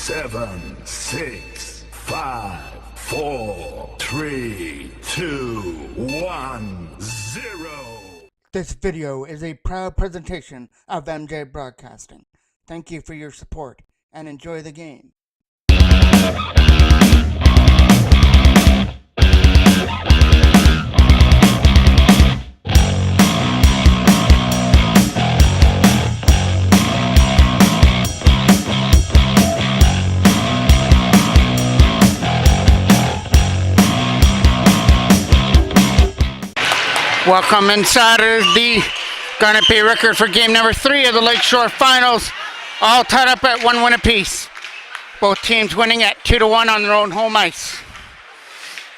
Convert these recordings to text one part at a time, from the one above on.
7, 6, 5, 4, 3, 2, 1, 0. This video is a proud presentation of MJ Broadcasting. Thank you for your support and enjoy the game. Welcome inside of the Garnet Bay record for game number 3 of the LakeShore Finals. All tied up at 1 win apiece. Both teams winning at 2-1 on their own home ice.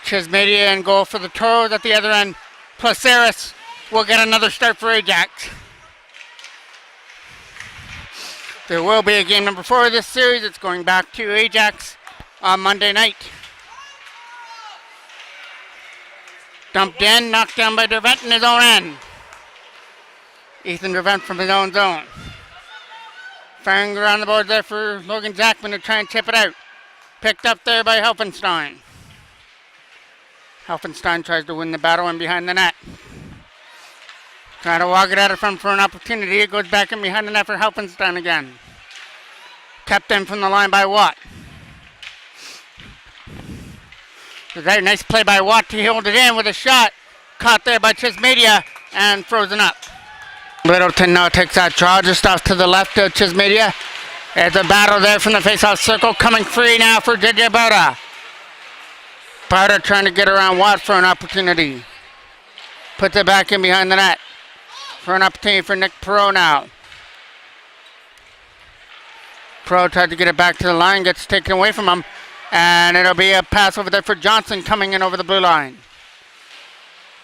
Chismedia in goal for the Toros at the other end. Toros will get another start for Ajax. There will be a game number 4 of this series. It's going back to Ajax on Monday night. Dumped in, knocked down by Dervent in his own end. Ethan Dervent from his own zone. Firing around the boards there for Logan Jackman to try and tip it out. Picked up there by Helfenstein. Helfenstein tries to win the battle in behind the net. Trying to walk it out of front for an opportunity. It goes back in behind the net for Helfenstein again. Kept in from the line by Watt. A very nice play by Watt to hold it in with a shot. Caught there by Chismedia and frozen up. Littleton now takes that draw just off to the left of Chismedia. It's a battle there from the face-off circle. Coming free now for JJ Bauta. Bauta trying to get around Watt for an opportunity. Puts it back in behind the net. For an opportunity for Nick Perot now. Perot tried to get it back to the line. Gets taken away from him. And it'll be a pass over there for Johnson coming in over the blue line.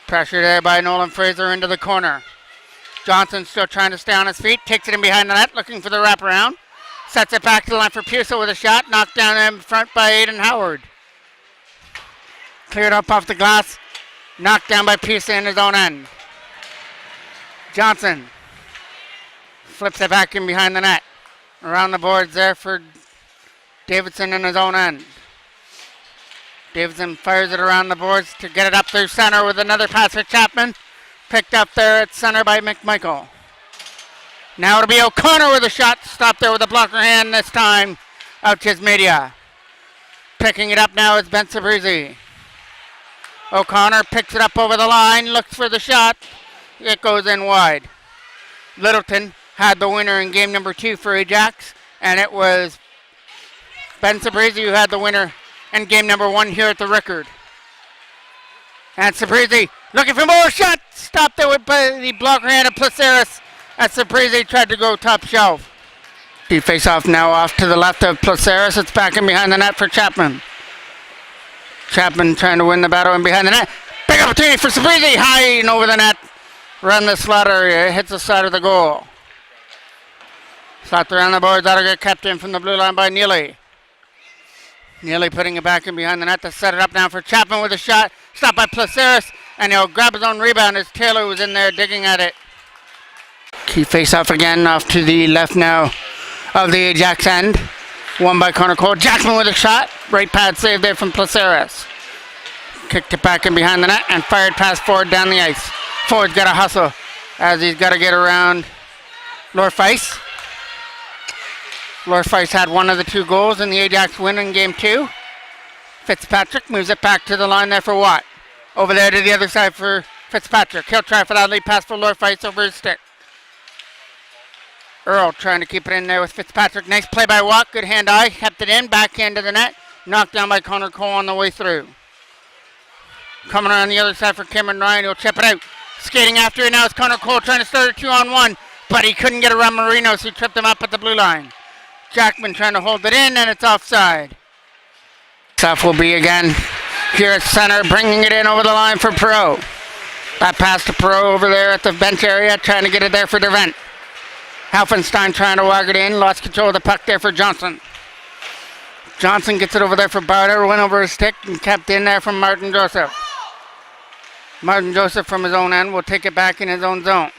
Pressure there by Nolan Fraser into the corner. Johnson still trying to stay on his feet. Takes it in behind the net, looking for the wraparound. Sets it back to the line for Pusa with a shot. Knocked down in front by Aiden Howard. Cleared up off the glass. Knocked down by Pusa in his own end. Johnson flips it back in behind the net. Around the boards there for Davidson in his own end. Davidson fires it around the boards to get it up through center with another pass for Chapman. Picked up there at center by McMichael. Now it'll be O'Connor with a shot. Stopped there with a blocker hand this time of Chismedia. Picking it up now is Ben Sabrizi. O'Connor picks it up over the line. Looks for the shot. It goes in wide. Littleton had the winner in game number 2 for Ajax. And it was Ben Sabrizi who had the winner in game number 1 here at the record. And Sabrizi looking for more shot. Stopped there with the blocker hand of Placeris as Sabrizi tried to go top shelf. The face off now off to the left of Placeris. It's back in behind the net for Chapman. Chapman trying to win the battle in behind the net. Big opportunity for Sabrizi. High and over the net. Run the slot area. Hits the side of the goal. Slapped around the boards. That'll get kept in from the blue line by Neely. Neely putting it back in behind the net to set it up now for Chapman with a shot. Stopped by Placeris, and he'll grab his own rebound as Taylor was in there digging at it. Key face-off again off to the left now of the Ajax end. Won by Connor Cole. Jackman with a shot. Right pad save there from Placeris. Kicked it back in behind the net and fired past Ford down the ice. Ford's got to hustle as he's got to get around Lorfice. Lorfice had one of the 2 goals in the Ajax win in game 2. Fitzpatrick moves it back to the line there for Watt. Over there to the other side for Fitzpatrick. He'll try for that lead pass for Lorfice over his stick. Earl trying to keep it in there with Fitzpatrick. Nice play by Watt. Good hand-eye. Kept it in. Back into the net. Knocked down by Connor Cole on the way through. Coming around the other side for Cameron Ryan. He'll chip it out. Skating after it now is Connor Cole trying to start a 2-on-1. But he couldn't get around Marino, so he tripped him up at the blue line. Jackman trying to hold it in, and it's offside. Stuff will be again here at center, bringing it in over the line for Perot. That pass to Perot over there at the bench area, trying to get it there for Dervent. Helfenstein trying to walk it in, lost control of the puck there for Johnson. Johnson gets it over there for Bauta, went over his stick and kept in there from Martin Joseph. Martin Joseph from his own end will take it back in his own zone.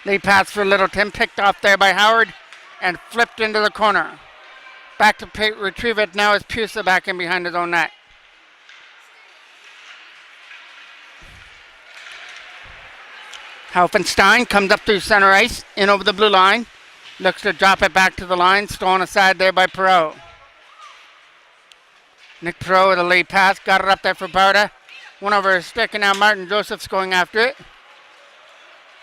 Lead pass for Littleton, picked off there by Howard and flipped into the corner. Back to retrieve it now is Pusa back in behind his own net. Helfenstein comes up through center ice, in over the blue line. Looks to drop it back to the line, stolen aside there by Perot. Nick Perot with a lead pass, got it up there for Barta. Went over his stick, and now Martin Joseph's going after it.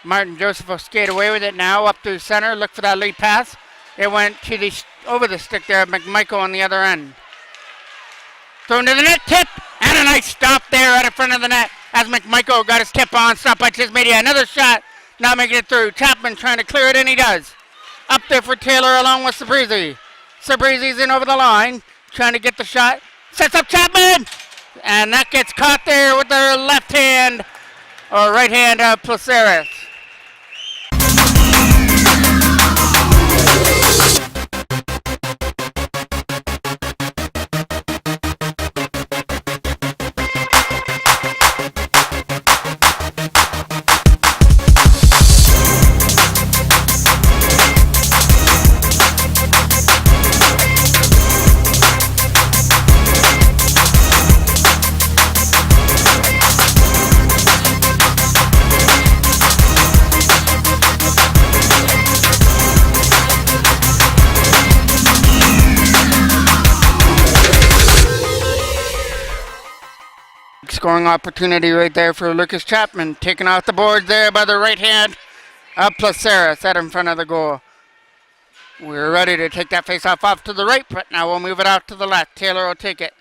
Martin Joseph will skate away with it now, up through center, look for that lead pass. It went to the over the stick there of McMichael on the other end. Thrown to the net, tip, and a nice stop there right in front of the net as McMichael got his tip on, stopped by Chismedia. Another shot, not making it through. Chapman trying to clear it, and he does. Up there for Taylor along with Sabrizi. Sabrizi's in over the line, trying to get the shot. Sets up Chapman, and that gets caught there with the left hand, or right hand of Placeres. Scoring opportunity right there for Lucas Chapman. Taken off the board there by the right hand of Placeres, set in front of the goal. We're ready to take that face-off off to the right, but now we'll move it out to the left. Taylor will take it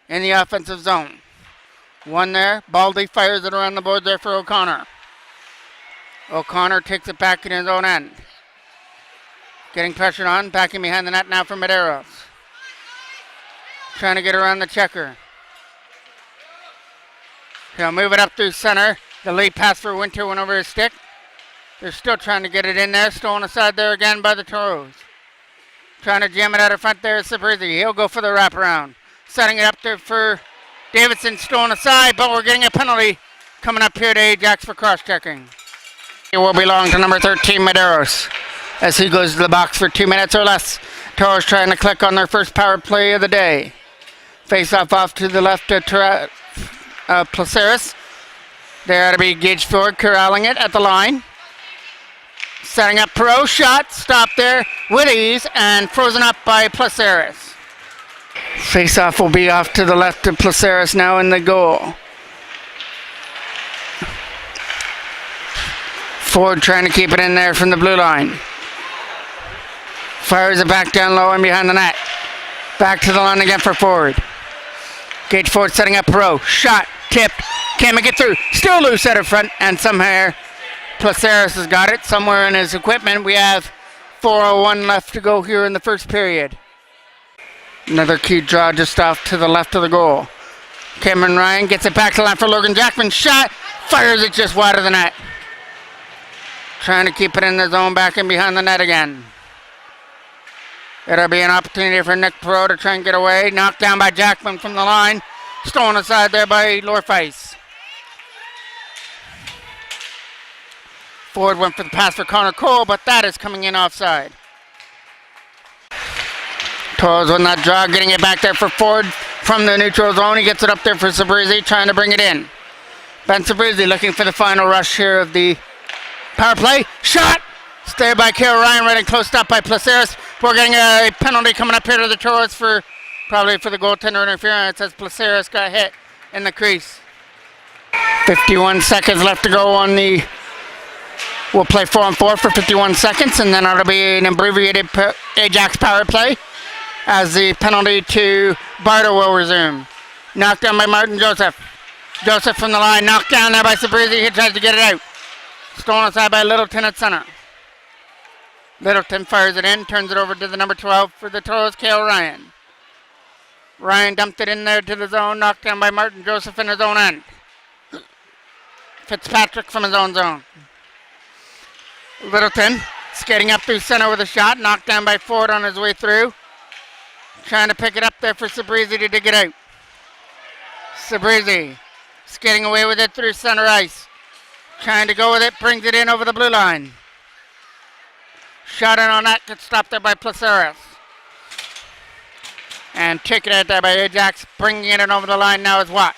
in the offensive zone. One there. Baldy fires it around the board there for O'Connor. O'Connor takes it back in his own end. Getting pressured on, backing behind the net now for Medeiros. Trying to get around the checker. He'll move it up through center. The lead pass for Winter went over his stick. They're still trying to get it in there. Stolen aside there again by the Toros. Trying to jam it out of front there is Sabrizi. He'll go for the wraparound. Setting it up there for Davidson. Stolen aside, but we're getting a penalty coming up here to Ajax for cross-checking. It will belong to number 13, Medeiros, as he goes to the box for 2 minutes or less. Toros trying to click on their first power play of the day. Face-off to the left of Placeres. There to be Gage Ford corralling it at the line. Setting up Perot, shot, stop there with ease, and frozen up by Placeres. Face-off will be off to the left of Placeres now in the goal. Ford trying to keep it in there from the blue line. Fires it back down low and behind the net. Back to the line again for Ford. Gage Ford setting up Perot. Shot, tipped, can't make it through. Still loose at her front, and somehow Placeres has got it somewhere in his equipment. We have 4:01 left to go here in the first period. Another key draw just off to the left of the goal. Cameron Ryan gets it back to line for Logan Jackman. Shot, fires it just wide of the net. Trying to keep it in the zone, back in behind the net again. It'll be an opportunity for Nick Perot to try and get away. Knocked down by Jackman from the line. Stolen aside there by Lorfeis. Ford went for the pass for Connor Cole, but that is coming in offside. Toros with that draw, getting it back there for Ford from the neutral zone. He gets it up there for Sabrizi, trying to bring it in. Ben Sabrizi looking for the final rush here of the power play. Shot! Stayed by Kale Ryan, right and close stop by Placeres. We're getting a penalty coming up here to the Toros for probably for the goaltender interference as Placeres got hit in the crease. 51 seconds left to go on the. We'll play 4-on-4 for 51 seconds, and then it'll be an abbreviated Ajax power play as the penalty to Barta will resume. Knocked down by Martin Joseph. Joseph from the line, knocked down there by Sabrizi. He tries to get it out. Stolen aside by Littleton at center. Littleton fires it in, turns it over to the number 12 for the Toros, Kale Ryan. Ryan dumped it in there to the zone, knocked down by Martin Joseph in his own end. Fitzpatrick from his own zone. Littleton skating up through center with a shot, knocked down by Ford on his way through. Trying to pick it up there for Sabrizi to dig it out. Sabrizi skating away with it through center ice. Trying to go with it, brings it in over the blue line. Shot in on that, gets stopped there by Placeres. And taking it there by Ajax, bringing it over the line now is Watt.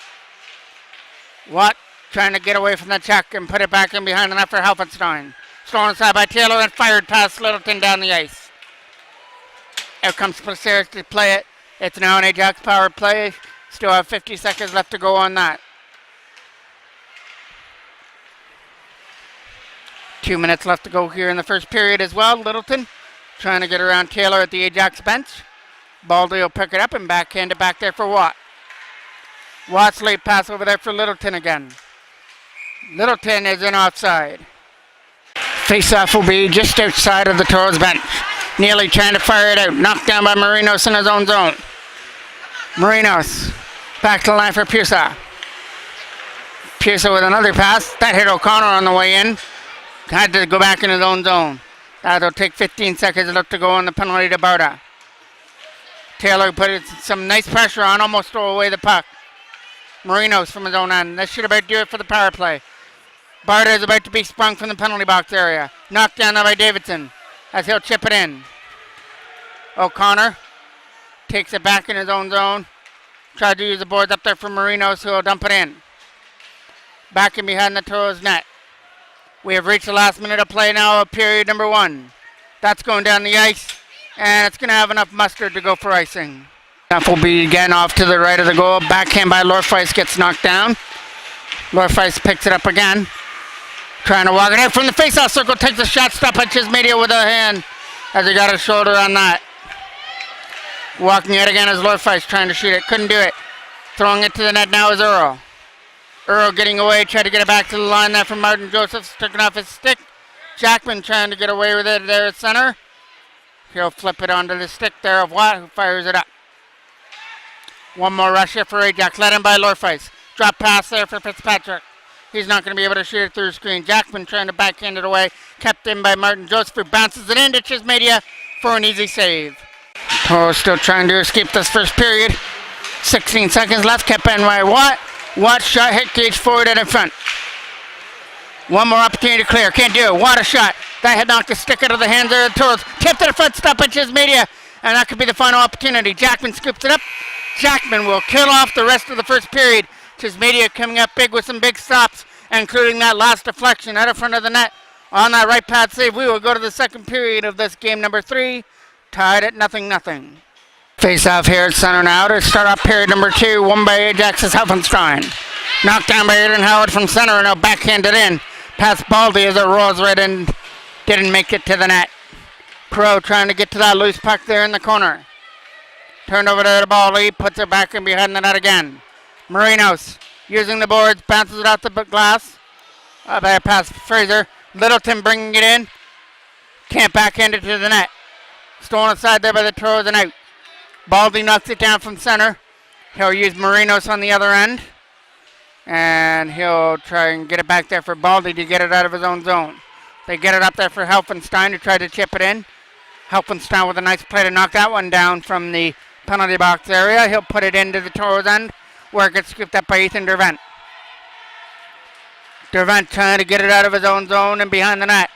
Watt trying to get away from the check and put it back in behind the net for Helfenstein. Stolen aside by Taylor and fired past Littleton down the ice. Out comes Placeres to play it. It's now an Ajax power play. Still have 50 seconds left to go on that. 2 minutes left to go here in the first period as well. Littleton trying to get around Taylor at the Ajax bench. Baldy will pick it up and backhand it back there for Watt. Watt's late pass over there for Littleton again. Littleton is in offside. Face-off will be just outside of the Toros bench. Neely trying to fire it out. Knocked down by Marinos in his own zone. Marinos back to the line for Pusa. Pusa with another pass. That hit O'Connor on the way in. Had to go back in his own zone. That'll take 15 seconds left to go on the penalty to Barta. Taylor put some nice pressure on, almost throw away the puck. Marinos from his own end. That should about do it for the power play. Barta is about to be sprung from the penalty box area. Knocked down there by Davidson as he'll chip it in. O'Connor takes it back in his own zone. Tried to use the boards up there for Marinos, who will dump it in. Back in behind the Toros net. We have reached the last minute of play now of period number 1. That's going down the ice, and it's going to have enough mustard to go for icing. That will be again off to the right of the goal. Backhand by Lorfeis gets knocked down. Lorfeis picks it up again. Trying to walk it out from the face-off circle. Takes a shot, stop at Chismedia with a hand as he got his shoulder on that. Walking it again as Lorfeis trying to shoot it. Couldn't do it. Throwing it to the net now is Earl. Earl getting away, tried to get it back to the line there from Martin Josephs, took it off his stick. Jackman trying to get away with it there at center. He'll flip it onto the stick there of Watt, who fires it up. One more rush here for Ajax, led in by Lorfeis. Drop pass there for Fitzpatrick. He's not going to be able to shoot it through the screen. Jackman trying to backhand it away, kept in by Martin Joseph, who bounces it into Chismedia for an easy save. Toros still trying to escape this first period. 16 seconds left, kept in by Watt. Watt shot, hit Gage forward and in front. One more opportunity to clear, can't do it. Watt a shot. That had knocked the stick out of the hands of the Toros. Tipped to the front, stop at Chismedia, and that could be the final opportunity. Jackman scoops it up. Jackman will kill off the rest of the first period. Chismedia coming up big with some big stops, including that last deflection out of front of the net. On that right pad save, we will go to the second period of this game number 3, tied at 0-0. Face off here at center now to start off period number 2, won by Ajax's Helfenstein. Knocked down by Aiden Howard from center and now backhanded in. Past Baldy as it rolls right in. Didn't make it to the net. Crow trying to get to that loose puck there in the corner. Turned over to the Baldy, puts it back in behind the net again. Marinos using the boards, bounces it out the glass. By past Fraser. Littleton bringing it in. Can't backhand it to the net. Stolen aside there by the Toros and out. Baldy knocks it down from center. He'll use Marinos on the other end. And he'll try and get it back there for Baldy to get it out of his own zone. They get it up there for Helfenstein to try to chip it in. Helfenstein with a nice play to knock that one down from the penalty box area. He'll put it into the Toros end where it gets scooped up by Ethan Dervent. Dervent trying to get it out of his own zone and behind the net.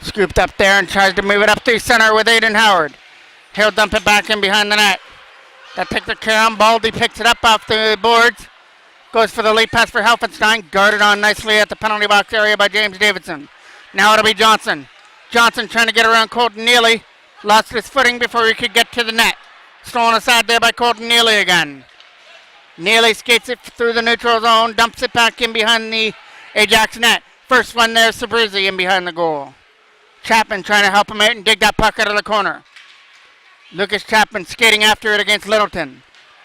Scooped up there and tries to move it up through center with Aiden Howard. He'll dump it back in behind the net. That takes the care on. Baldy picks it up off the boards. Goes for the lead pass for Helfenstein. Guarded on nicely at the penalty box area by James Davidson. Now it'll be Johnson. Johnson trying to get around Colton Neely. Lost his footing before he could get to the net. Stolen aside there by Colton Neely again. Neely skates it through the neutral zone. Dumps it back in behind the Ajax net. First one there, Sabrizi in behind the goal. Chapman trying to help him out and dig that puck out of the corner. Lucas Chapman skating after it against Littleton.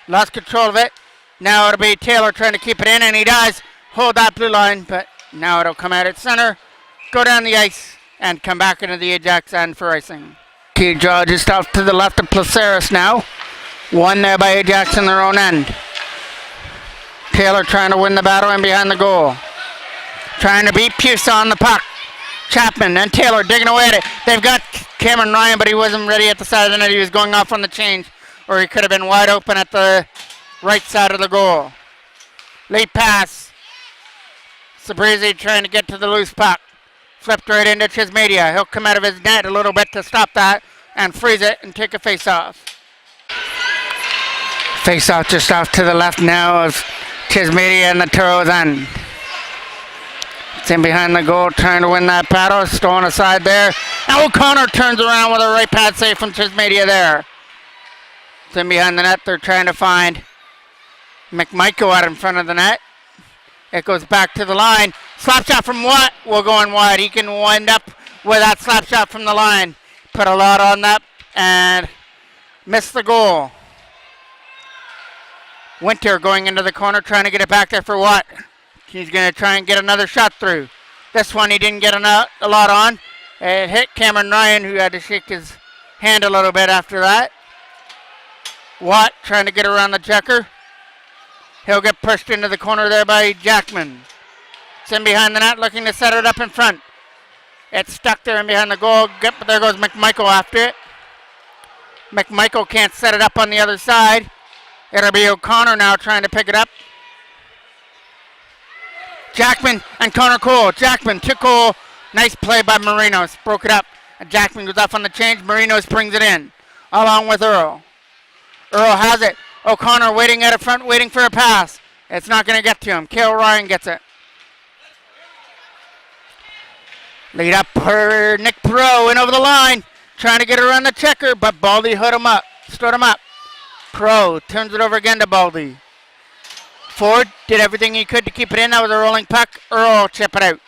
Lost control of it. Now it'll be Taylor trying to keep it in, and he does hold that blue line, but now it'll come out at center, go down the ice, and come back into the Ajax end for icing. Key draw just off to the left of Placeres now. One there by Ajax in their own end. Taylor trying to win the battle in behind the goal. Trying to beat Pusa on the puck. Chapman and Taylor digging away at it. They've got Cameron Ryan, but he wasn't ready at the side of the net. He was going off on the change, or he could have been wide open at the right side of the goal. Late pass. Sabrizi trying to get to the loose puck. Flipped right into Chismedia. He'll come out of his net a little bit to stop that and freeze it and take a face-off. Face-off just off to the left now of Chismedia and the Toros end. It's in behind the goal, trying to win that battle. Stolen aside there. Now O'Connor turns around with a right pad save from Chismedia there. It's in behind the net. They're trying to find McMichael out in front of the net. It goes back to the line. Slap shot from Watt will go in wide. He can wind up with that slap shot from the line. Put a lot on that and miss the goal. Winter going into the corner, trying to get it back there for Watt. He's going to try and get another shot through. This one he didn't get a lot on. It hit Cameron Ryan, who had to shake his hand a little bit after that. Watt trying to get around the checker. He'll get pushed into the corner there by Jackman. It's in behind the net, looking to set it up in front. It's stuck there in behind the goal. But there goes McMichael after it. McMichael can't set it up on the other side. It'll be O'Connor now trying to pick it up. Jackman and Connor Cole. Jackman to Cole. Nice play by Marinos. Broke it up. And Jackman goes off on the change. Marinos brings it in. Along with Earl. Earl has it. O'Connor waiting at a front, waiting for a pass. It's not going to get to him. Cale Ryan gets it. Lead up for Nick Pro in over the line. Trying to get around the checker, but Baldy stood him up. Pro turns it over again to Baldy. Ford did everything he could to keep it in. That was a rolling puck. Earl chip it out.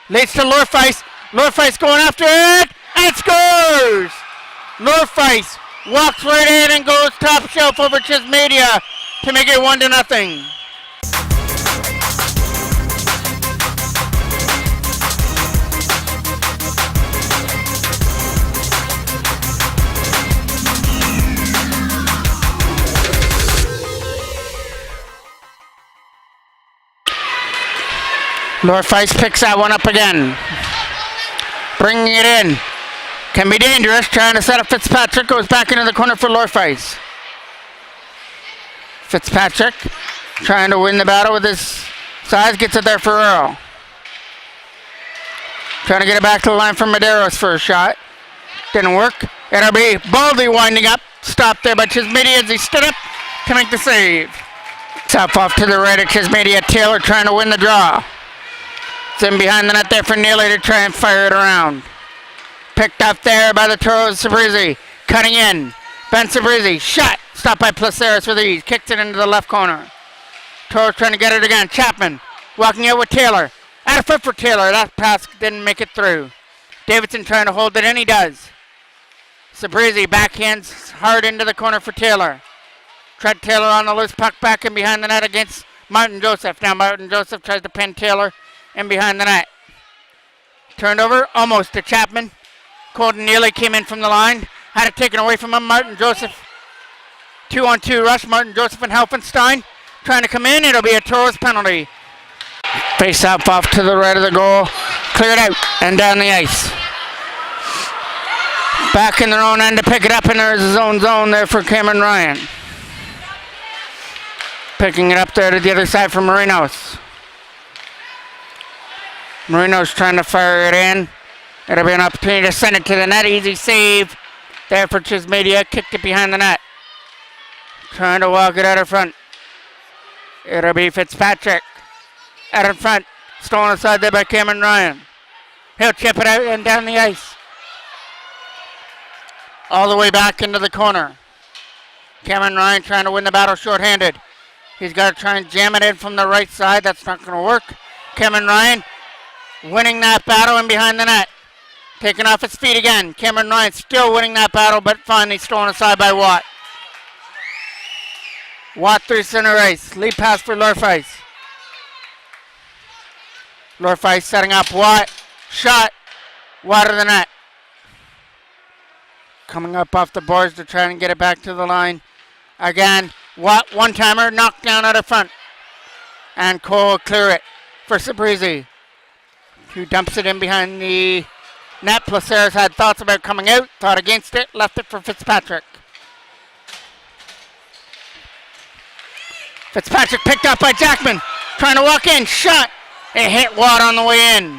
Leads to Lorfeis. Lorfeis going after it and scores! Lorfeis walks right in and goes top shelf over Chismedia to make it 1-0. Lorfeis picks that one up again. Bringing it in. Can be dangerous. Trying to set up Fitzpatrick. Goes back into the corner for Lorfeis. Fitzpatrick trying to win the battle with his size. Gets it there for Earl. Trying to get it back to the line for Medeiros for a shot. Didn't work. It'll be Baldy winding up. Stopped there by Chismedia as he stood up to make the save. Top off to the right of Chismedia. Taylor trying to win the draw. It's in behind the net there for Neely to try and fire it around. Picked up there by the Toros, Sabrizi. Cutting in. Ben Sabrizi. Shot. Stopped by Placeres with ease. Kicked it into the left corner. Toros trying to get it again. Chapman walking out with Taylor. Out of foot for Taylor. That pass didn't make it through. Davidson trying to hold it in. He does. Sabrizi backhands hard into the corner for Taylor. Tread Taylor on the loose puck back in behind the net against Martin Joseph. Now Martin Joseph tries to pin Taylor in behind the net. Turned over almost to Chapman. Colton Neely came in from the line. Had it taken away from him. Martin Joseph. 2-on-2 rush. Martin Joseph and Helfenstein trying to come in. It'll be a Toros penalty. Face up off to the right of the goal. Cleared out and down the ice. Back in their own end to pick it up, and there's his own zone there for Cameron Ryan. Picking it up there to the other side for Marinos. Marinos trying to fire it in. It'll be an opportunity to send it to the net. Easy save there for Chismedia. Kicked it behind the net. Trying to walk it out in front. It'll be Fitzpatrick out in front. Stolen aside there by Cameron Ryan. He'll chip it out and down the ice. All the way back into the corner. Cameron Ryan trying to win the battle shorthanded. He's got to try and jam it in from the right side. That's not going to work. Cameron Ryan winning that battle in behind the net. Taking off his feet again. Cameron Ryan still winning that battle, but finally stolen aside by Watt. Watt through center ice. Lead pass for Lorfeis. Lorfeis setting up Watt. Shot. Watt of the net. Coming up off the boards to try and get it back to the line. Again, Watt one-timer knocked down out of front. And Cole will clear it for Sabrizi, who dumps it in behind the net. Placeres had thoughts about coming out, thought against it, left it for Fitzpatrick. Fitzpatrick picked up by Jackman, trying to walk in, shot. It hit Watt on the way in.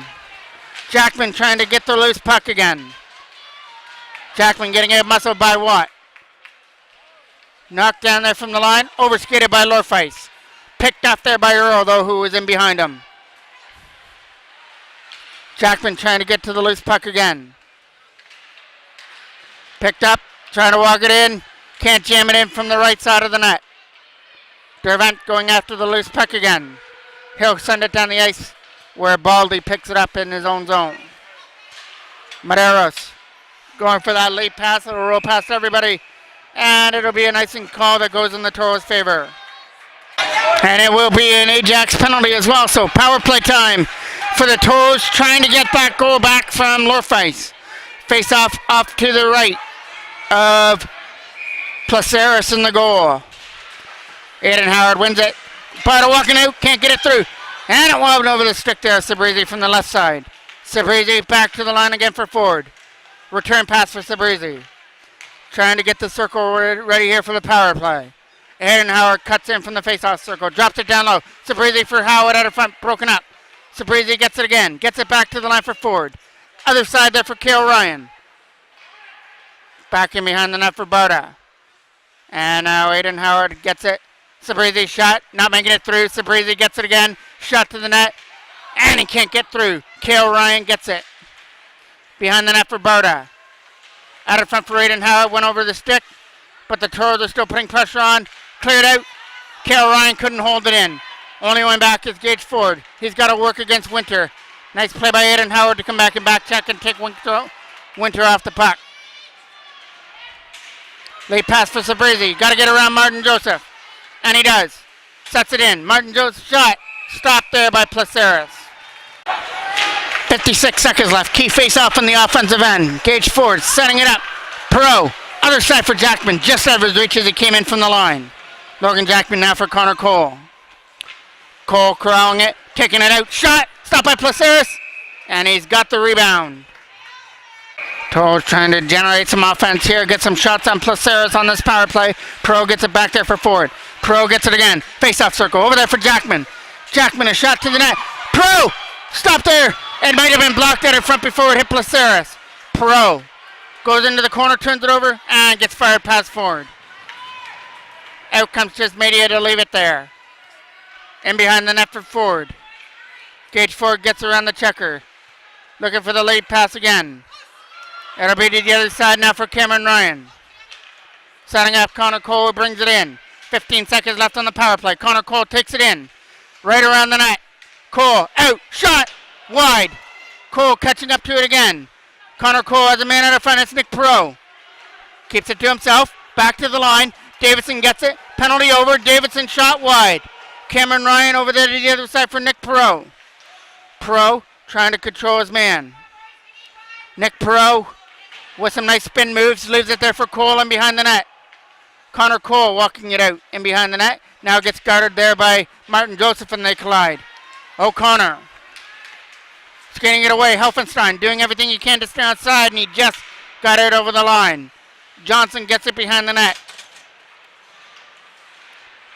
Jackman trying to get the loose puck again. Jackman getting it muscled by Watt. Knocked down there from the line. Overskated by Lorfeis. Picked off there by Earl, though, who was in behind him. Jackman trying to get to the loose puck again. Picked up. Trying to walk it in. Can't jam it in from the right side of the net. Dervent going after the loose puck again. He'll send it down the ice where Baldy picks it up in his own zone. Medeiros going for that late pass. It'll roll past everybody. And it'll be an icing call that goes in the Toros' favor. And it will be an Ajax penalty as well. So power play time for the Toros, trying to get that goal back from Lorfeis. Face off to the right of Placeris in the goal. Aiden Howard wins it. Pardo walking out, can't get it through. And it wobbed over the stick there, Sabrizi from the left side. Sabrizi back to the line again for Ford. Return pass for Sabrizi. Trying to get the circle ready here for the power play. Aiden Howard cuts in from the face-off circle. Drops it down low. Sabrizi for Howard out of front, broken up. Sabrizi gets it again. Gets it back to the line for Ford. Other side there for Cale Ryan. Back in behind the net for Barda. And now Aiden Howard gets it. Sabrizi shot, not making it through. Sabrizi gets it again. Shot to the net. And he can't get through. Cale Ryan gets it. Behind the net for Barda. Out in front for Aiden Howard. Went over the stick. But the Toros are still putting pressure on. Cleared out. Cale Ryan couldn't hold it in. Only one back is Gage Ford. He's got to work against Winter. Nice play by Aiden Howard to come back and back check and take Winter off the puck. Late pass for Sabrizi. Got to get around Martin Joseph. And he does. Sets it in. Martin Joseph shot. Stopped there by Placeris. 56 seconds left. Key face-off on the offensive end. Gage Ford setting it up. Perot. Other side for Jackman. Just out of his reach as he came in from the line. Logan Jackman now for Connor Cole. Cole corralling it. Taking it out. Shot. Stopped by Placeris. And he's got the rebound. Toros trying to generate some offense here. Get some shots on Placeris on this power play. Perot gets it back there for Ford. Perot gets it again. Face-off circle. Over there for Jackman. Jackman, a shot to the net. Perot! Stop there. It might have been blocked out in front before it hit Placeris. Perot goes into the corner, turns it over, and gets fired past Ford. Out comes just Media to leave it there. In behind the net for Ford. Gage Ford gets around the checker. Looking for the late pass again. It'll be to the other side now for Cameron Ryan. Setting up Connor Cole, brings it in. 15 seconds left on the power play. Connor Cole takes it in. Right around the net. Cole out. Shot. Wide. Cole catching up to it again. Connor Cole has a man out of front. It's Nick Perot. Keeps it to himself. Back to the line. Davidson gets it. Penalty over. Davidson shot wide. Cameron Ryan over there to the other side for Nick Perot. Perot trying to control his man. Nick Perot with some nice spin moves. Leaves it there for Cole and behind the net. Connor Cole walking it out in behind the net. Now gets guarded there by Martin Joseph and they collide. O'Connor skating it away. Helfenstein doing everything he can to stay outside, and he just got it over the line. Johnson gets it behind the net.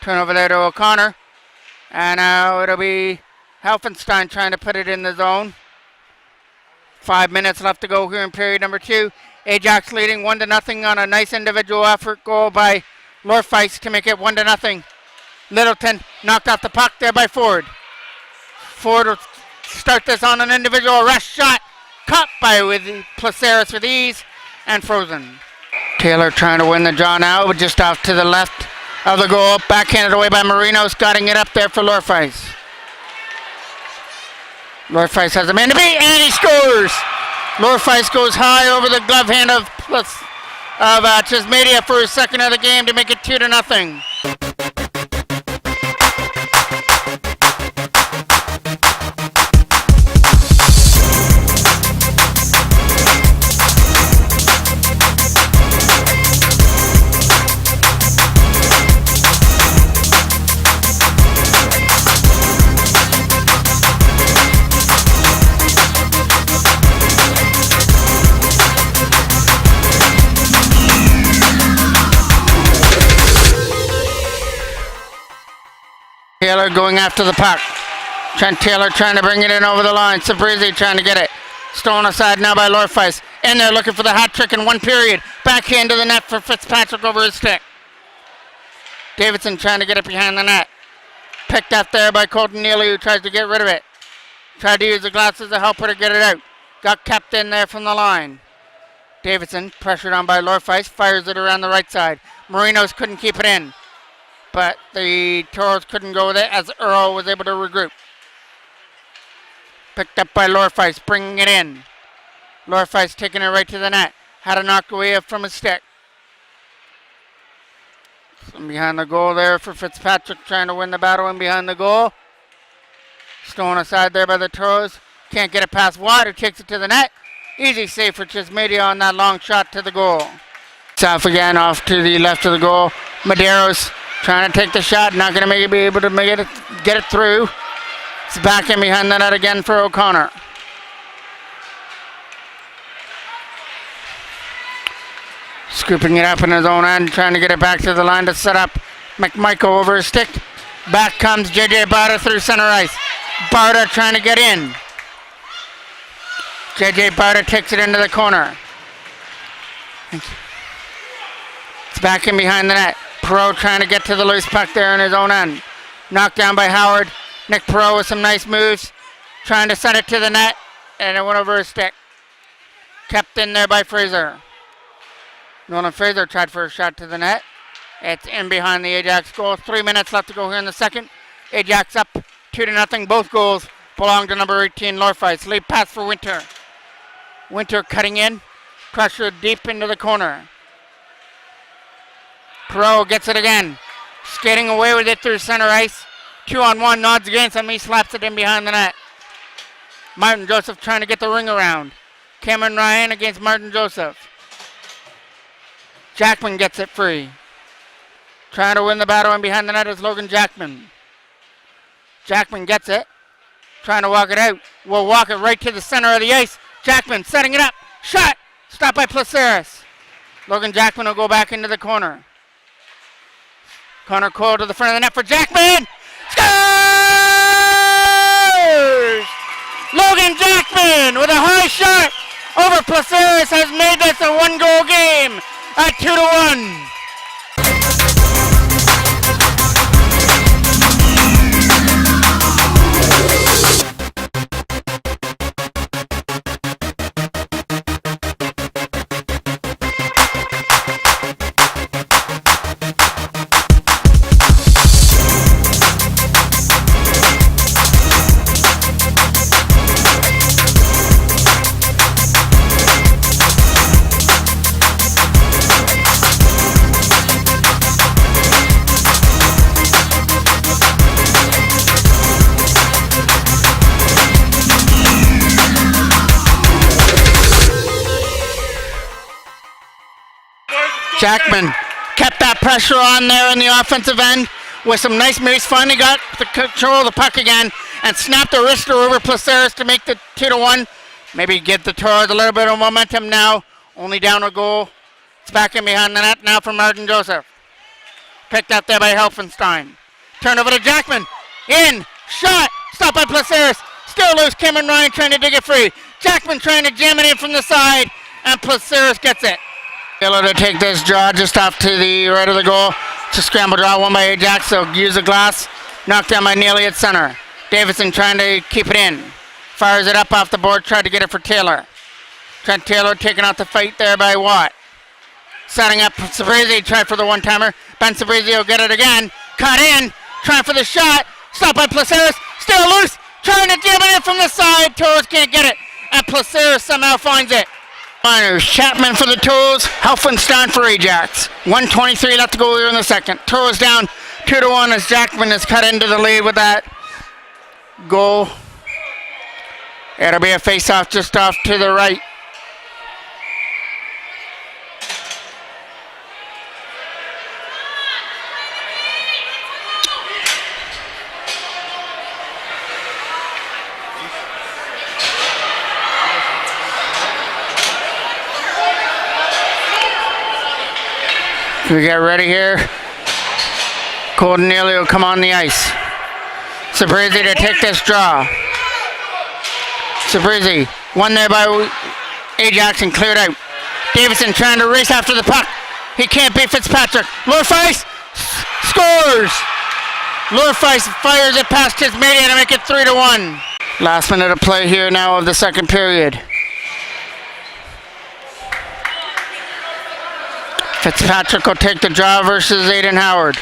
Turn over there to O'Connor. And now it'll be Helfenstein trying to put it in the zone. 5 minutes left to go here in period number 2. Ajax leading 1-0 on a nice individual effort goal by Lorfeis to make it 1-0. Littleton knocked off the puck there by Ford. Ford will start this on an individual rush shot. Caught by Placeris with ease and frozen. Taylor trying to win the draw now, but just off to the left of the goal. Backhanded away by Marino, scotting it up there for Lorfeis. Lorfeis has a man to beat, and he scores! Lorfeis goes high over the glove hand of Chismedia for his second of the game to make it 2-0. Taylor going after the puck. Trent Taylor trying to bring it in over the line. Sabrizi trying to get it. Stolen aside now by Lorfeis. In there looking for the hat trick in one period. Backhand to the net for Fitzpatrick over his stick. Davidson trying to get it behind the net. Picked up there by Colton Neely, who tries to get rid of it. Tried to use the glasses to help her to get it out. Got kept in there from the line. Davidson, pressured on by Lorfeis, fires it around the right side. Marinos couldn't keep it in, but the Toros couldn't go with it as Earl was able to regroup. Picked up by Lorfeis, bringing it in. Lorfeis taking it right to the net. Had a knock away from his stick. Some behind the goal there for Fitzpatrick, trying to win the battle in behind the goal. Stolen aside there by the Toros. Can't get it past Watt, who takes it to the net. Easy save for Chismedia on that long shot to the goal. South again off to the left of the goal. Medeiros trying to take the shot, not going to be able to get it through. It's back in behind the net again for O'Connor. Scooping it up in his own end, trying to get it back to the line to set up McMichael over his stick. Back comes JJ Barta through center ice. Barta trying to get in. JJ Barta takes it into the corner. It's back in behind the net. Perot trying to get to the loose puck there in his own end. Knocked down by Howard. Nick Perot with some nice moves. Trying to send it to the net. And it went over his stick. Kept in there by Fraser. Nolan Fraser tried for a shot to the net. It's in behind the Ajax goal. 3 minutes left to go here in the second. Ajax up 2-0. Both goals belong to number 18, Lorfeis. Lead pass for Winter. Winter cutting in. Pressure deep into the corner. Perot gets it again. Skating away with it through center ice. 2-on-1, nods against him. He slaps it in behind the net. Martin Joseph trying to get the ring around. Cameron Ryan against Martin Joseph. Jackman gets it free. Trying to win the battle in behind the net is Logan Jackman. Jackman gets it. Trying to walk it out. Will walk it right to the center of the ice. Jackman setting it up. Shot. Stopped by Placeris. Logan Jackman will go back into the corner. Connor Cole to the front of the net for Jackman. Scores! Logan Jackman with a high shot over Placeris has made this a one-goal game at 2-1. Jackman kept that pressure on there in the offensive end with some nice moves. Finally got the control of the puck again and snapped the wrister over Placeris to make the 2-1. Maybe give the Toros a little bit of momentum now. Only down a goal. It's back in behind the net now for Martin Joseph. Picked up there by Helfenstein. Turn over to Jackman. In. Shot. Stopped by Placeris. Still loose. Cameron Ryan trying to dig it free. Jackman trying to jam it in from the side. And Placeris gets it. Able to take this draw just off to the right of the goal. It's a scramble draw won by Ajax. So use the glass. Knocked down by Neely at center. Davidson trying to keep it in. Fires it up off the board. Tried to get it for Taylor. Trent Taylor taking out the fight there by Watt. Setting up Sabrizi. Tried for the one-timer. Ben Sabrizi will get it again. Cut in. Trying for the shot. Stopped by Placeris. Still loose. Trying to jam it in from the side. Toros can't get it. And Placeris somehow finds it. Miners, Chapman for the Toros, Helfenstein for Ajax. 1:23 left to go here in the second. Toros down 2-1 as Jackman has cut into the lead with that goal. It'll be a face-off just off to the right. We get ready here. Colton Neely will come on the ice. Sabrizi to take this draw. Sabrizi Won there by Ajax and cleared out. Davison trying to race after the puck. He can't beat Fitzpatrick. Lorfice scores! Lorfice fires it past his media to make it 3-1. Last minute of play here now of the second period. Fitzpatrick will take the draw versus Aiden Howard.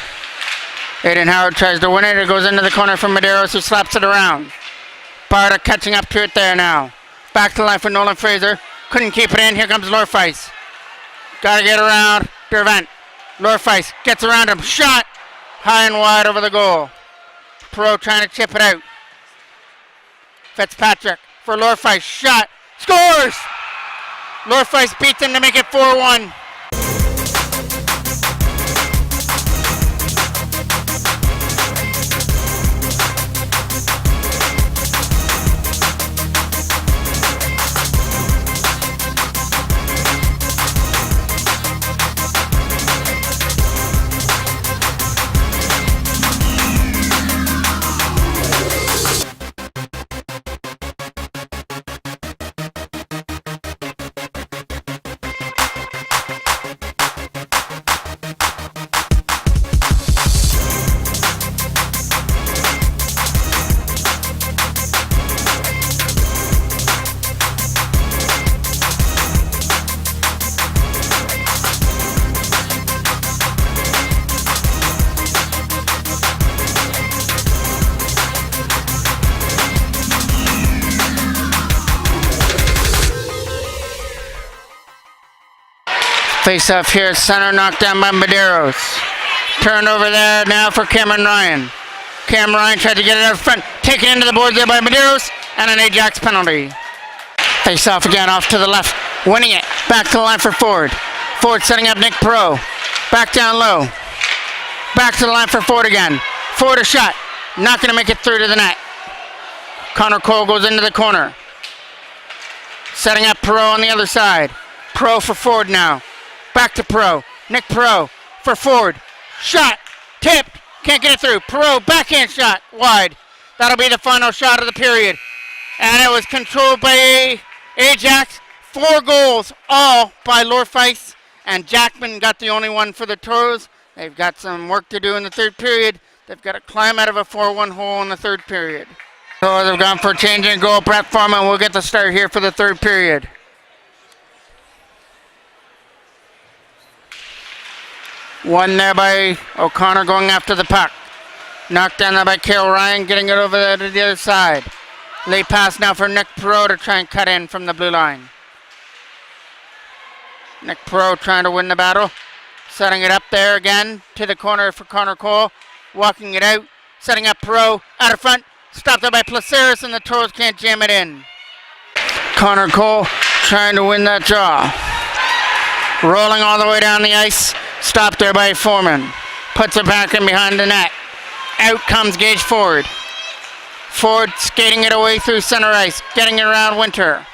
Aiden Howard tries to win it. It goes into the corner from Medeiros, who slaps it around. Barta catching up to it there now. Back to the line for Nolan Fraser. Couldn't keep it in. Here comes Lorfice. Gotta get around Dervent. Lorfice gets around him. Shot high and wide over the goal. Pro trying to chip it out. Fitzpatrick for Lorfice. Shot. Scores! Lorfice beats him to make it 4-1. Face off here at center, knocked down by Medeiros. Turned over there now for Cameron Ryan. Cam Ryan tried to get it out front, taken into the boards there by Medeiros, and an Ajax penalty. Face off again, off to the left, winning it. Back to the line for Ford. Ford setting up Nick Pro. Back down low. Back to the line for Ford again. Ford a shot, not going to make it through to the net. Connor Cole goes into the corner. Setting up Pro on the other side. Pro for Ford now. Back to Pro. Nick Pro for Ford. Shot. Tipped. Can't get it through. Pro backhand shot. Wide. That'll be the final shot of the period. And it was controlled by Ajax. 4 goals, all by Lorfice. And Jackman got the only one for the Toros. They've got some work to do in the third period. They've got to climb out of a 4-1 hole in the third period. So they've gone for a change in goal. Brett Foreman will get the start here for the third period. One there by O'Connor going after the puck. Knocked down there by Cale Ryan, getting it over there to the other side. Late pass now for Nick Perot to try and cut in from the blue line. Nick Perot trying to win the battle. Setting it up there again to the corner for Connor Cole. Walking it out. Setting up Perot out of front. Stopped there by Placeris, and the Toros can't jam it in. Connor Cole trying to win that draw. Rolling all the way down the ice. Stopped there by Foreman. Puts it back in behind the net. Out comes Gage Ford. Ford skating it away through center ice. Getting it around Winter.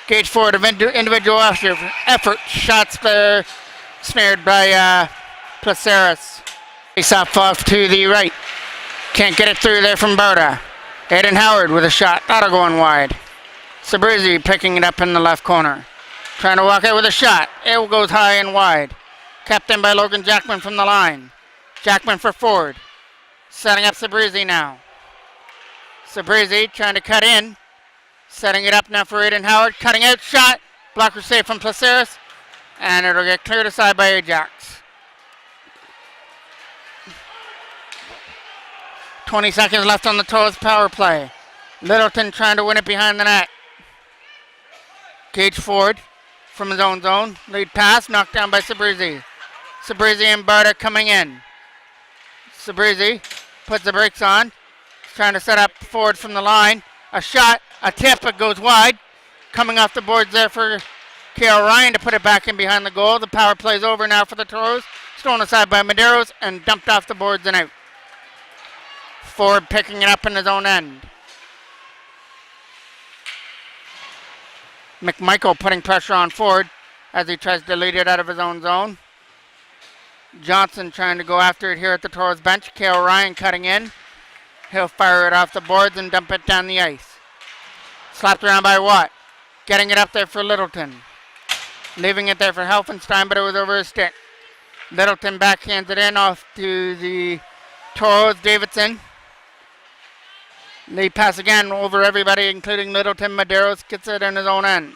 Gage Ford, individual effort. Shots there snared by Placeris. Face off to the right. Can't get it through there from Barta. Aiden Howard with a shot. That'll go in wide. Sabrizzi picking it up in the left corner. Trying to walk out with a shot. It goes high and wide. Kept in by Logan Jackman from the line. Jackman for Ford. Setting up Sabrizzi now. Sabrizzi trying to cut in. Setting it up now for Aiden Howard. Cutting out, shot. Blocker save from Placeris. And it'll get cleared aside by Ajax. 20 seconds left on the Toros power play. Littleton trying to win it behind the net. Gage Ford from his own zone. Lead pass, knocked down by Sabrizzi. Sabrizzi and Barta coming in. Sabrizzi puts the brakes on. Trying to set up Ford from the line. A shot, a tip, it goes wide. Coming off the boards there for Cale Ryan to put it back in behind the goal. The power play's over now for the Toros. Stolen aside by Medeiros and dumped off the boards and out. Ford picking it up in his own end. McMichael putting pressure on Ford as he tries to lead it out of his own zone. Johnson trying to go after it here at the Toros bench. Cale Ryan cutting in. He'll fire it off the boards and dump it down the ice. Slapped around by Watt. Getting it up there for Littleton. Leaving it there for Helfenstein, but it was over his stick. Littleton backhands it in off to the Toros. Davidson. Lead pass again over everybody, including Littleton. Medeiros gets it in his own end.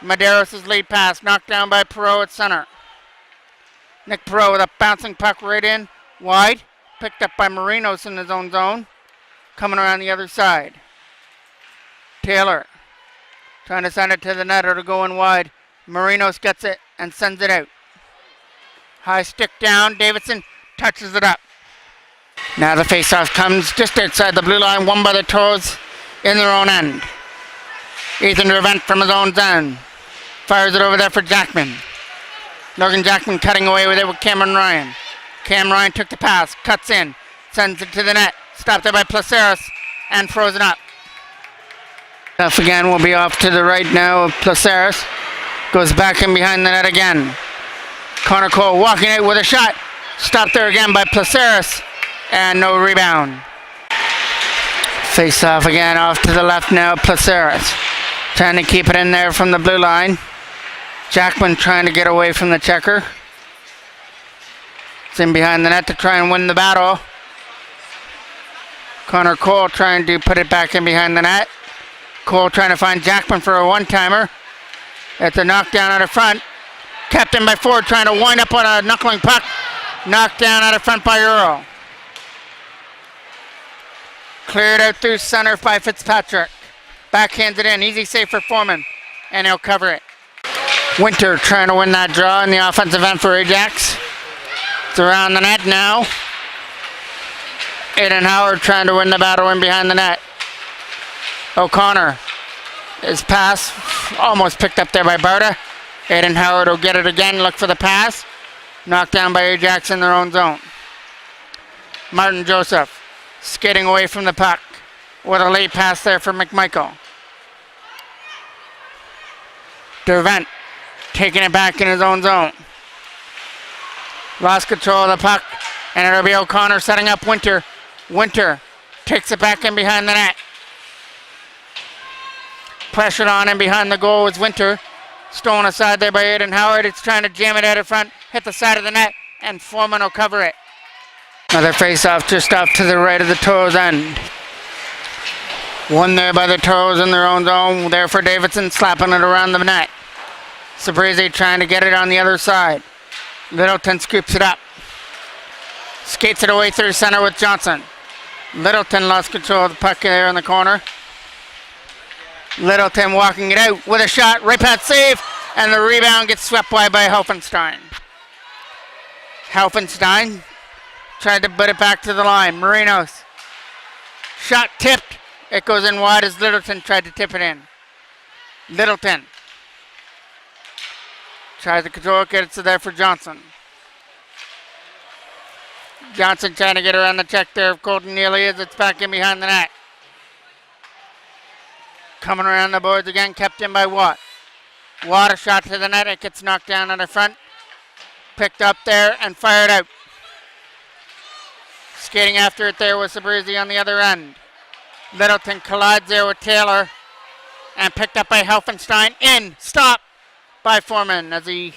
Medeiros' lead pass knocked down by Perot at center. Nick Perot with a bouncing puck right in, wide. Picked up by Marinos in his own zone. Coming around the other side. Taylor trying to send it to the net or to go in wide. Marinos gets it and sends it out. High stick down. Davidson touches it up. Now the faceoff comes just outside the blue line, won by the Toros in their own end. Ethan Revent from his own zone. Fires it over there for Jackman. Logan Jackman cutting away with it with Cameron Ryan. Cam Ryan took the pass, cuts in, sends it to the net. Stopped there by Placeris and frozen up. Duff again will be off to the right now of Placeris. Goes back in behind the net again. Connor Cole walking out with a shot. Stopped there again by Placeris and no rebound. Face off again off to the left now, Placeris. Trying to keep it in there from the blue line. Jackman trying to get away from the checker. It's in behind the net to try and win the battle. Connor Cole trying to put it back in behind the net. Cole trying to find Jackman for a one-timer. It's a knockdown out of front. Kept in by Ford trying to wind up on a knuckling puck. Knocked down out of front by Earl. Cleared out through center by Fitzpatrick. Backhands it in. Easy save for Foreman. And he'll cover it. Winter trying to win that draw in the offensive end for Ajax. It's around the net now. Aiden Howard trying to win the battle in behind the net. O'Connor. His pass almost picked up there by Barta. Aiden Howard will get it again. Look for the pass. Knocked down by Ajax in their own zone. Martin Joseph skating away from the puck with a late pass there for McMichael. Dervent taking it back in his own zone. Lost control of the puck, and it'll be O'Connor setting up Winter. Winter takes it back in behind the net. Pressured on in behind the goal is Winter. Stolen aside there by Aiden Howard. It's trying to jam it out of front, hit the side of the net, and Foreman will cover it. Another face-off just off to the right of the Toros end. One there by the Toros in their own zone. There for Davidson, slapping it around the net. Sabrizi trying to get it on the other side. Littleton scoops it up. Skates it away through center with Johnson. Littleton lost control of the puck there in the corner. Littleton walking it out with a shot. Right pad save. And the rebound gets swept wide by Helfenstein. Helfenstein tried to put it back to the line. Marinos. Shot tipped. It goes in wide as Littleton tried to tip it in. Littleton tries to control it, gets it there for Johnson. Johnson trying to get around the check there of Colton Neely as it's back in behind the net. Coming around the boards again, kept in by Watt. Watt a shot to the net, it gets knocked down on the front. Picked up there and fired out. Skating after it there was Sabrizi on the other end. Littleton collides there with Taylor and picked up by Helfenstein. In, stop by Foreman as he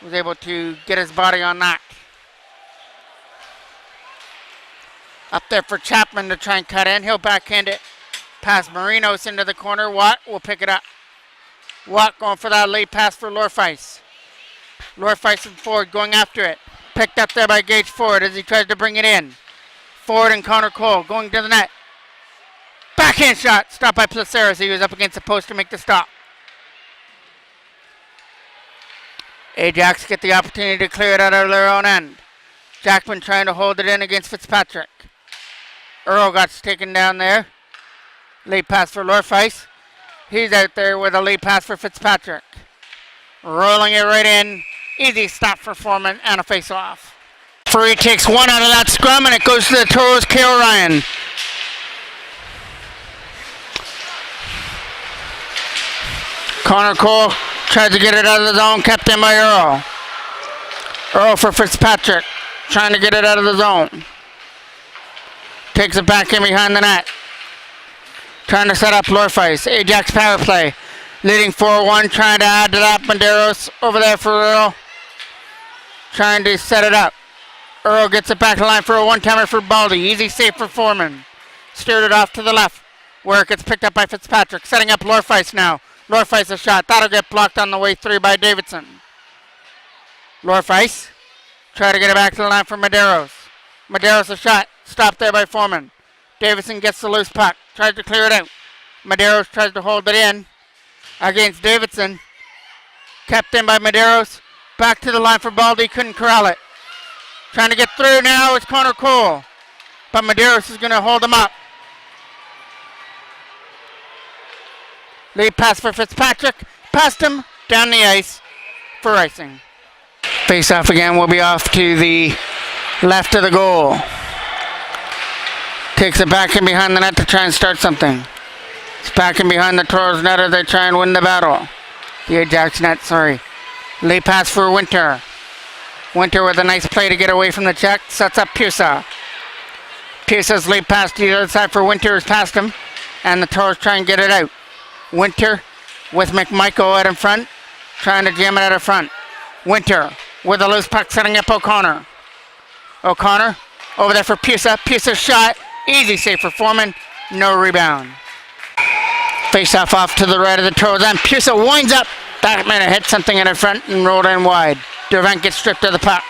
was able to get his body on that. Up there for Chapman to try and cut in. He'll backhand it past Marinos into the corner. Watt will pick it up. Watt going for that late pass for Lorfeis. Lorfeis and Ford going after it. Picked up there by Gage Ford as he tries to bring it in. Ford and Connor Cole going to the net. Backhand shot. Stopped by Placeris. He was up against the post to make the stop. Ajax get the opportunity to clear it out of their own end. Jackman trying to hold it in against Fitzpatrick. Earl got taken down there. Late pass for Lorfeis. He's out there with a late pass for Fitzpatrick. Rolling it right in. Easy stop for Foreman and a face-off. Free takes one out of that scrum and it goes to the Toros, Kale Ryan. Connor Cole tried to get it out of the zone, kept in by Earl. Earl for Fitzpatrick, trying to get it out of the zone. Takes it back in behind the net. Trying to set up Lorfeis. Ajax power play. Leading 4-1, trying to add to that. Medeiros over there for Earl. Trying to set it up. Earl gets it back to the line for a one-timer for Baldy. Easy save for Foreman. Steered it off to the left, where it gets picked up by Fitzpatrick. Setting up Lorfeis now. Lorfeis a shot. That'll get blocked on the way through by Davidson. Lorfeis. Try to get it back to the line for Medeiros. Medeiros a shot. Stopped there by Foreman. Davidson gets the loose puck. Tries to clear it out. Medeiros tries to hold it in against Davidson. Kept in by Medeiros. Back to the line for Baldy. Couldn't corral it. Trying to get through now. It's Connor Cole. But Medeiros is going to hold him up. Lead pass for Fitzpatrick. Past him. Down the ice for icing. Face off again will be off to the left of the goal. Takes it back in behind the net to try and start something. It's back in behind the Toros net as they try and win the battle. The Ajax net, sorry. Lead pass for Winter. Winter with a nice play to get away from the check. Sets up Pusa. Pusa's lead pass to the other side for Winter is past him. And the Toros try and get it out. Winter with McMichael out in front. Trying to jam it out of front. Winter with a loose puck setting up O'Connor. O'Connor over there for Pusa. Pusa's shot. Easy save for Foreman. No rebound. Face off to the right of the Toros. And Pusa winds up. That might have hit something in the front and rolled in wide. Dervent gets stripped of the puck.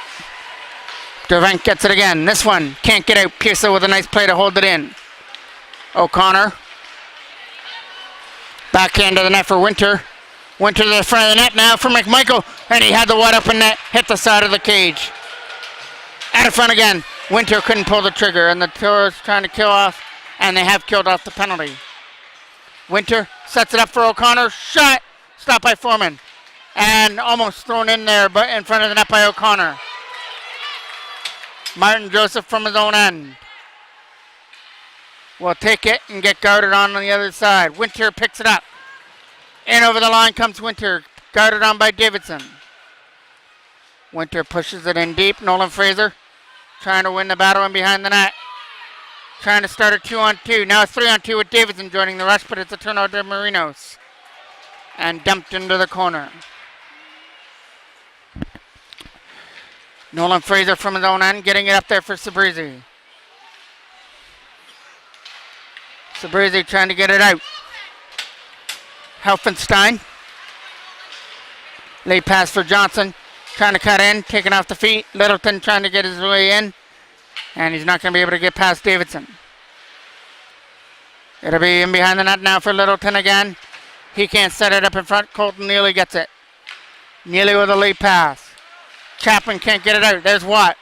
Dervent gets it again. This one can't get out. Pusa with a nice play to hold it in. O'Connor. Backhand to the net for Winter. Winter to the front of the net now for McMichael. And he had the wide open net. Hit the side of the cage. Out of front again. Winter couldn't pull the trigger. And the Toros trying to kill off. And they have killed off the penalty. Winter sets it up for O'Connor. Shot. Stopped by Foreman. And almost thrown in there, but in front of the net by O'Connor. Martin Joseph from his own end will take it and get guarded on the other side. Winter picks it up. In over the line comes Winter, guarded on by Davidson. Winter pushes it in deep. Nolan Fraser trying to win the battle in behind the net. Trying to start a 2-on-2. Now a 3-on-2 with Davidson joining the rush, but it's a turnover to Marinos. And dumped into the corner. Nolan Fraser from his own end, getting it up there for Sabrizi. Sabrizi trying to get it out. Helfenstein. Late pass for Johnson. Trying to cut in, taking off the feet. Littleton trying to get his way in. And he's not going to be able to get past Davidson. It'll be in behind the net now for Littleton again. He can't set it up in front. Colton Neely gets it. Neely with a late pass. Chapman can't get it out. There's Watt.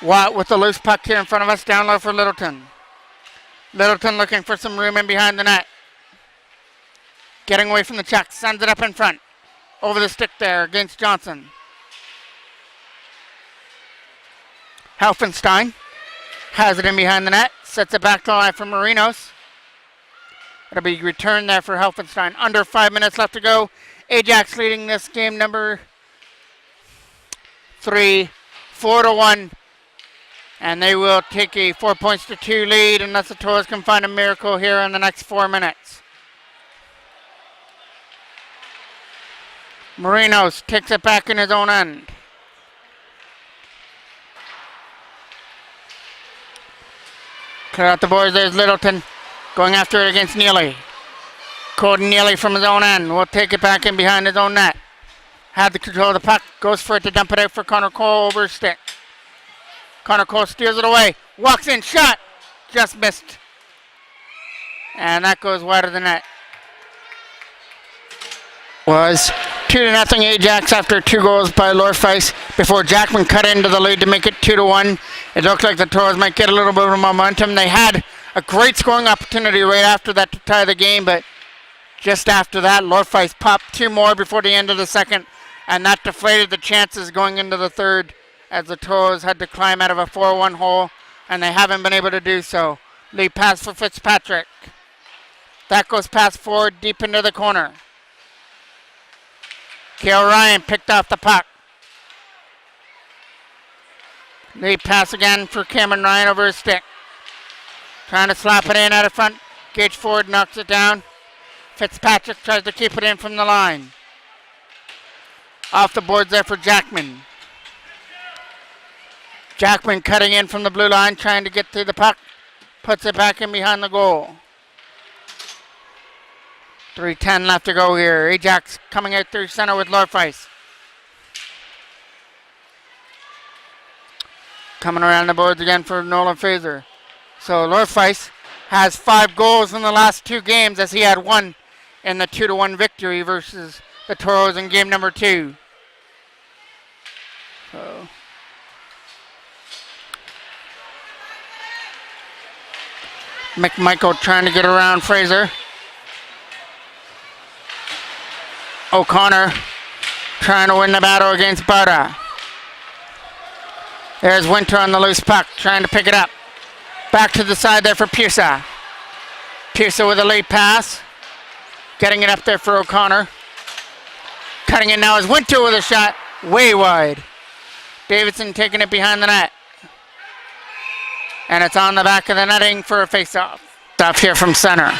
Watt with the loose puck here in front of us. Down low for Littleton. Littleton looking for some room in behind the net. Getting away from the check. Sends it up in front. Over the stick there against Johnson. Helfenstein has it in behind the net. Sets it back to the line for Marinos. It'll be returned there for Helfenstein. Under 5 minutes left to go. Ajax leading this game number 3, 4-1. And they will take a 4-2 lead unless the Toros can find a miracle here in the next 4 minutes. Marinos takes it back in his own end. Clear out the boards. There's Littleton going after it against Neely. Colton Neely from his own end will take it back in behind his own net. Had the control of the puck. Goes for it to dump it out for Connor Cole over his stick. Connor Cole steers it away. Walks in. Shot. Just missed. And that goes wide of the net. Was 2-0 Ajax after 2 goals by Lorfeis before Jackman cut into the lead to make it 2-1. It looked like the Toros might get a little bit of momentum. They had a great scoring opportunity right after that to tie the game, but just after that, Lorfeis popped 2 more before the end of the second, and that deflated the chances going into the third as the Toros had to climb out of a 4-1 hole, and they haven't been able to do so. Lead pass for Fitzpatrick. That goes past forward deep into the corner. Kale Ryan picked off the puck. Lead pass again for Cameron Ryan over his stick. Trying to slap it in out of front. Gage Ford knocks it down. Fitzpatrick tries to keep it in from the line. Off the boards there for Jackman. Jackman cutting in from the blue line, trying to get through the puck. Puts it back in behind the goal. 3:10 left to go here. Ajax coming out through center with Lorfice. Coming around the boards again for Nolan Fraser. So Lorfice has 5 goals in the last 2 games, as he had 1 in the 2-1 victory versus the Toros in game number 2. So McMichael trying to get around Fraser. O'Connor trying to win the battle against Barta. There's Winter on the loose puck, trying to pick it up. Back to the side there for Pierce. Pierce with a late pass. Getting it up there for O'Connor. Cutting it now is Winter with a shot. Way wide. Davidson taking it behind the net. And it's on the back of the netting for a face-off. Off here from center.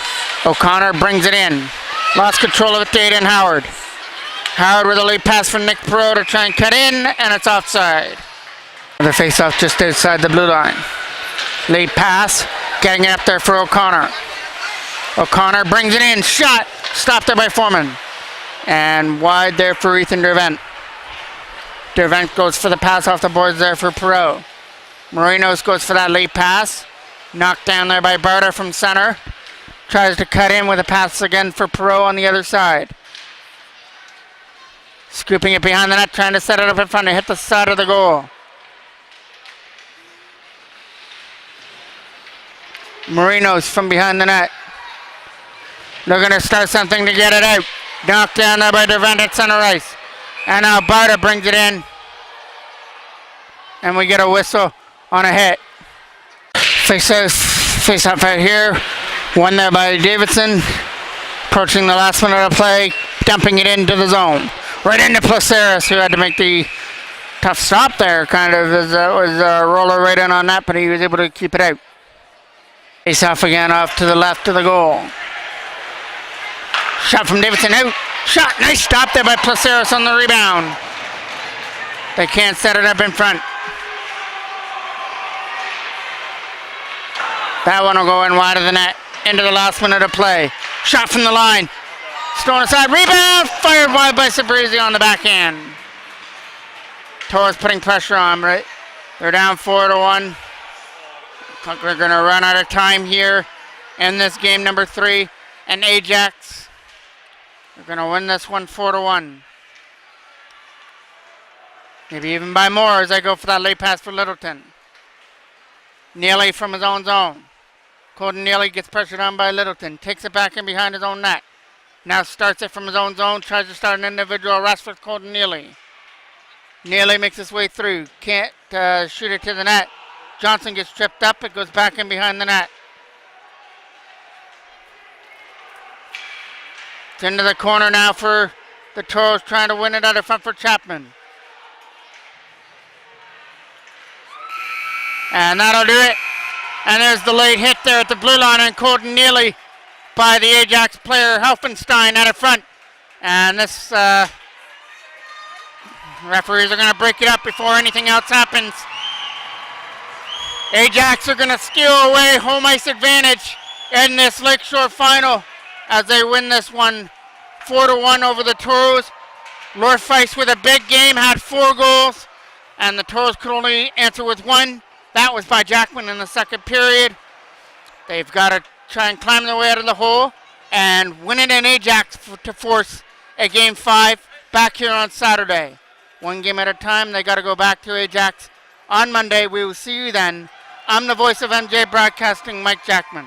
O'Connor brings it in. Lost control of it to Aiden Howard. Howard with a late pass from Nick Perot to try and cut in, and it's offside. The face-off just outside the blue line. Late pass, getting it up there for O'Connor. O'Connor brings it in, shot, stopped there by Foreman. And wide there for Ethan Dervent. Dervent goes for the pass off the boards there for Perot. Marinos goes for that late pass. Knocked down there by Barta from center. Tries to cut in with a pass again for Perot on the other side. Scooping it behind the net, trying to set it up in front to hit the side of the goal. Marinos from behind the net. They're going to start something to get it out. Knocked down there by Dervent at center ice. And now Barta brings it in. And we get a whistle on a hit. Face off out here. Won there by Davidson. Approaching the last minute of play. Dumping it into the zone. Right into Placeris, who had to make the tough stop there, kind of, as was a roller right in on that, but he was able to keep it out. Face off again off to the left of the goal. Shot from Davidson out. Shot, nice stop there by Placeris on the rebound. They can't set it up in front. That one will go in wide of the net. Into the last minute of play. Shot from the line. Stolen aside. Rebound. Fired wide by Sabrizi on the backhand. Toros putting pressure on, right? They're down 4-1. We're going to run out of time here in this game number 3. And Ajax, they're going to win this one 4-1. Maybe even by more as I go for that late pass for Littleton. Neely from his own zone. Colton Neely gets pressured on by Littleton. Takes it back in behind his own net. Now starts it from his own zone. Tries to start an individual rush with Colton Neely. Neely makes his way through. Can't shoot it to the net. Johnson gets tripped up. It goes back in behind the net. It's into the corner now for the Toros, trying to win it out of front for Chapman. And that'll do it. And there's the late hit there at the blue line on Colton Neely by the Ajax player Helfenstein out of front. And this referees are going to break it up before anything else happens. Ajax are going to steal away home ice advantage in this LakeShore final as they win this one 4-1 over the Toros. Lorfice with a big game, had 4 goals, and the Toros could only answer with 1. That was by Jackman in the second period. They've got to try and climb their way out of the hole and win it in Ajax to force a game 5 back here on Saturday. 1 game at a time. They got to go back to Ajax on Monday. We will see you then. I'm the voice of MJ Broadcasting, Mike Jackman.